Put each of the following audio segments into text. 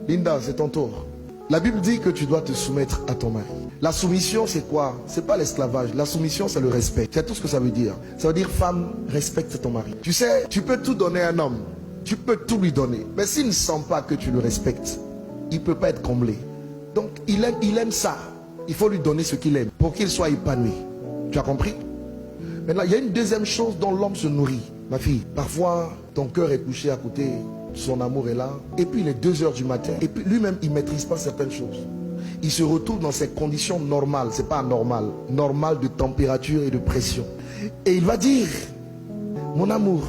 Linda, c'est ton tour. La Bible dit que tu dois te soumettre à ton mari. La soumission, c'est quoi? C'est pas l'esclavage. La soumission, c'est le respect. C'est tout ce que ça veut dire. Ça veut dire, femme, respecte ton mari. Tu sais, tu peux tout donner à un homme. Tu peux tout lui donner. Mais s'il ne sent pas que tu le respectes, il ne peut pas être comblé. Donc, il aime ça. Il faut lui donner ce qu'il aime pour qu'il soit épanoui. Tu as compris? Maintenant, il y a une deuxième chose dont l'homme se nourrit. Ma fille, parfois, ton cœur est couché à côté, son amour est là, et puis il est 2 h du matin, et puis lui-même, il ne maîtrise pas certaines choses. Il se retrouve dans ses conditions normales, c'est pas anormal, normales de température et de pression. Et il va dire, mon amour,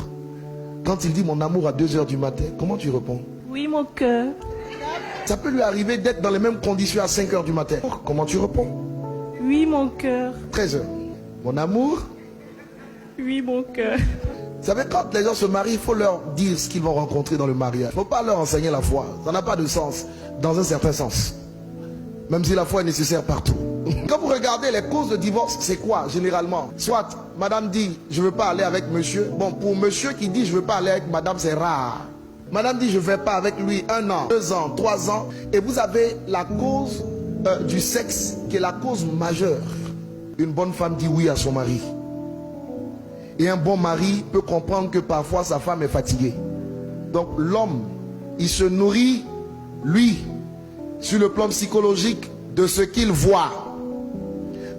quand il dit mon amour à 2 h du matin, comment tu réponds? Oui, mon cœur. Ça peut lui arriver d'être dans les mêmes conditions à 5 h du matin. Comment tu réponds? Oui, mon cœur. 13 h. Mon amour? Oui, mon cœur. Vous savez, quand les gens se marient, il faut leur dire ce qu'ils vont rencontrer dans le mariage. Il ne faut pas leur enseigner la foi. Ça n'a pas de sens, dans un certain sens. Même si la foi est nécessaire partout. Quand vous regardez les causes de divorce, c'est quoi généralement? Soit madame dit je ne veux pas aller avec monsieur. Bon, pour monsieur qui dit je ne veux pas aller avec madame, c'est rare. Madame dit je ne vais pas avec lui 1 an, 2 ans, 3 ans. Et vous avez la cause du sexe qui est la cause majeure. Une bonne femme dit oui à son mari. Et un bon mari peut comprendre que parfois sa femme est fatiguée. Donc l'homme, il se nourrit, lui, sur le plan psychologique, de ce qu'il voit.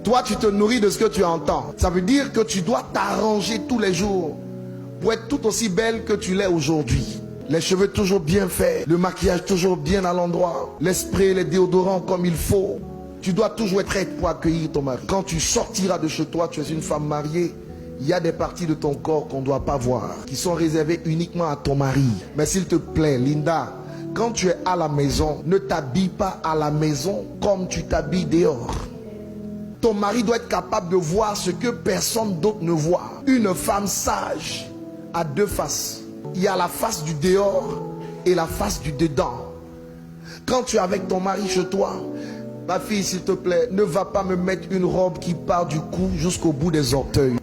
Toi, tu te nourris de ce que tu entends. Ça veut dire que tu dois t'arranger tous les jours pour être tout aussi belle que tu l'es aujourd'hui. Les cheveux toujours bien faits, le maquillage toujours bien à l'endroit, les sprays, les déodorants comme il faut. Tu dois toujours être prête pour accueillir ton mari. Quand tu sortiras de chez toi, tu es une femme mariée. Il y a des parties de ton corps qu'on ne doit pas voir, qui sont réservées uniquement à ton mari. Mais s'il te plaît, Linda, quand tu es à la maison, ne t'habille pas à la maison comme tu t'habilles dehors. Ton mari doit être capable de voir ce que personne d'autre ne voit. Une femme sage a 2 faces. Il y a la face du dehors et la face du dedans. Quand tu es avec ton mari chez toi, ma fille, s'il te plaît, ne va pas me mettre une robe qui part du cou jusqu'au bout des orteils.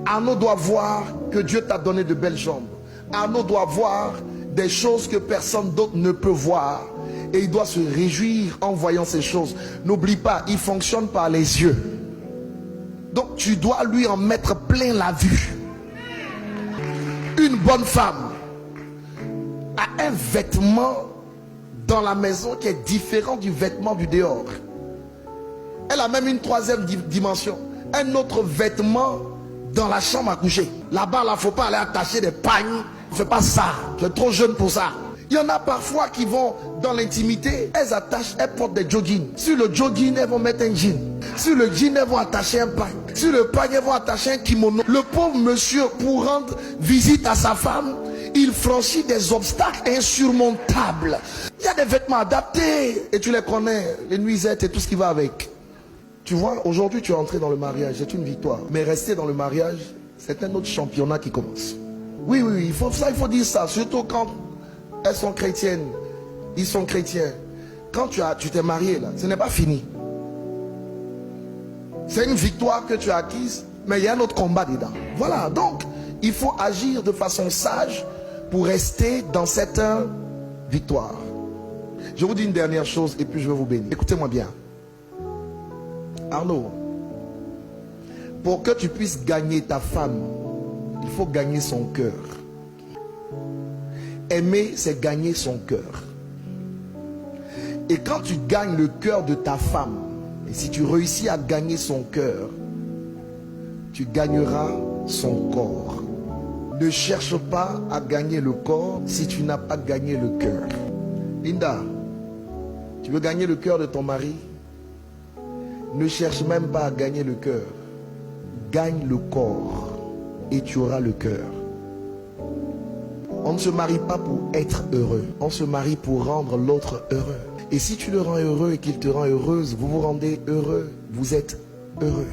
Arnaud doit voir que Dieu t'a donné de belles jambes. Arnaud doit voir des choses que personne d'autre ne peut voir. Et il doit se réjouir en voyant ces choses. N'oublie pas, il fonctionne par les yeux. Donc tu dois lui en mettre plein la vue. Une bonne femme a un vêtement dans la maison qui est différent du vêtement du dehors. Elle a même une 3e dimension. Un autre vêtement dans la chambre à coucher. Là-bas, il ne faut pas aller attacher des pagnes. Ne fais pas ça. Tu es trop jeune pour ça. Il y en a parfois qui vont dans l'intimité. Elles portent des joggings. Sur le jogging, elles vont mettre un jean. Sur le jean, elles vont attacher un pagne. Sur le pagne, elles vont attacher un kimono. Le pauvre monsieur, pour rendre visite à sa femme, il franchit des obstacles insurmontables. Il y a des vêtements adaptés. Et tu les connais. Les nuisettes et tout ce qui va avec. Tu vois, aujourd'hui tu es entré dans le mariage, c'est une victoire. Mais rester dans le mariage, c'est un autre championnat qui commence. Oui, il faut dire ça. Surtout quand elles sont chrétiennes, ils sont chrétiens. Quand tu t'es marié là, ce n'est pas fini. C'est une victoire que tu as acquise, mais il y a un autre combat dedans. Voilà, donc il faut agir de façon sage pour rester dans cette victoire. Je vous dis une dernière chose et puis je vais vous bénir. Écoutez-moi bien. Arnaud, pour que tu puisses gagner ta femme, il faut gagner son cœur. Aimer, c'est gagner son cœur. Et quand tu gagnes le cœur de ta femme, et si tu réussis à gagner son cœur, tu gagneras son corps. Ne cherche pas à gagner le corps si tu n'as pas gagné le cœur. Linda, tu veux gagner le cœur de ton mari? Ne cherche même pas à gagner le cœur. Gagne le corps et tu auras le cœur. On ne se marie pas pour être heureux. On se marie pour rendre l'autre heureux. Et si tu le rends heureux et qu'il te rend heureuse, vous vous rendez heureux. Vous êtes heureux.